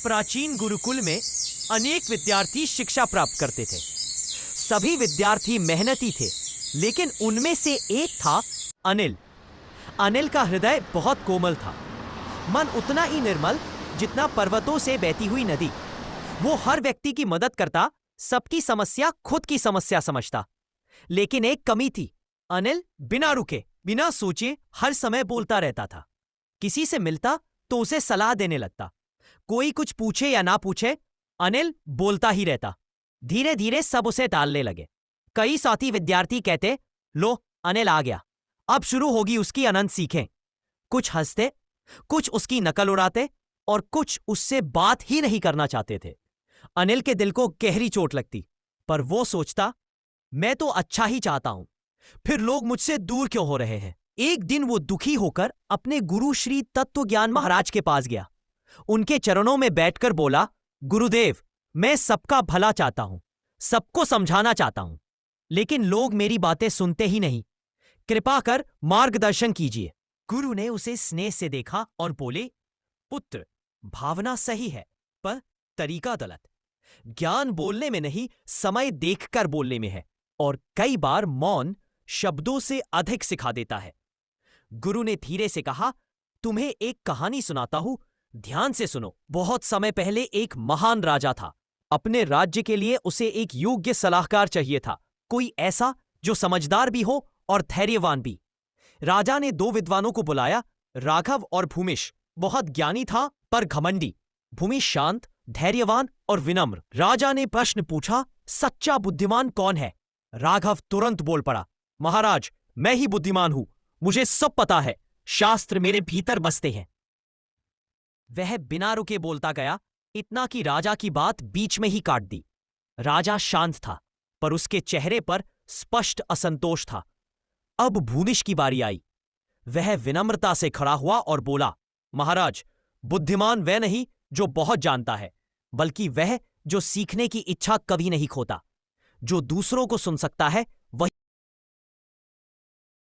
प्राचीन गुरुकुल में अनेक विद्यार्थी शिक्षा प्राप्त करते थे। सभी विद्यार्थी मेहनती थे, लेकिन उनमें से एक था अनिल। अनिल का हृदय बहुत कोमल था, मन उतना ही निर्मल जितना पर्वतों से बहती हुई नदी। वो हर व्यक्ति की मदद करता, सबकी समस्या खुद की समस्या समझता। लेकिन एक कमी थी, अनिल बिना रुके, बिना सोचे हर समय बोलता रहता था। किसी से मिलता तो उसे सलाह देने लगता। कोई कुछ पूछे या ना पूछे, अनिल बोलता ही रहता। धीरे धीरे सब उसे टालने लगे। कई साथी विद्यार्थी कहते, लो अनिल आ गया, अब शुरू होगी उसकी अनंत सीखें। कुछ हंसते, कुछ उसकी नकल उड़ाते और कुछ उससे बात ही नहीं करना चाहते थे। अनिल के दिल को गहरी चोट लगती, पर वो सोचता, मैं तो अच्छा ही चाहता हूं, फिर लोग मुझसे दूर क्यों हो रहे हैं। एक दिन वो दुखी होकर अपने गुरु श्री तत्वज्ञान महाराज के पास गया। उनके चरणों में बैठकर बोला, गुरुदेव, मैं सबका भला चाहता हूं, सबको समझाना चाहता हूं, लेकिन लोग मेरी बातें सुनते ही नहीं। कृपा कर मार्गदर्शन कीजिए। गुरु ने उसे स्नेह से देखा और बोले, पुत्र, भावना सही है, पर तरीका गलत। ज्ञान बोलने में नहीं, समय देखकर बोलने में है, और कई बार मौन शब्दों से अधिक सिखा देता है। गुरु ने धीरे से कहा, तुम्हें एक कहानी सुनाता हूं, ध्यान से सुनो। बहुत समय पहले एक महान राजा था। अपने राज्य के लिए उसे एक योग्य सलाहकार चाहिए था, कोई ऐसा जो समझदार भी हो और धैर्यवान भी। राजा ने दो विद्वानों को बुलाया, राघव और भूमिश। बहुत ज्ञानी था पर घमंडी, भूमिश शांत, धैर्यवान और विनम्र। राजा ने प्रश्न पूछा, सच्चा बुद्धिमान कौन है? राघव तुरंत बोल पड़ा, महाराज, मैं ही बुद्धिमान हूं, मुझे सब पता है, शास्त्र मेरे भीतर बसते हैं। वह बिना रुके बोलता गया, इतना कि राजा की बात बीच में ही काट दी। राजा शांत था, पर उसके चेहरे पर स्पष्ट असंतोष था। अब भूमिश की बारी आई। वह विनम्रता से खड़ा हुआ और बोला, महाराज, बुद्धिमान वह नहीं जो बहुत जानता है, बल्कि वह जो सीखने की इच्छा कभी नहीं खोता, जो दूसरों को सुन सकता है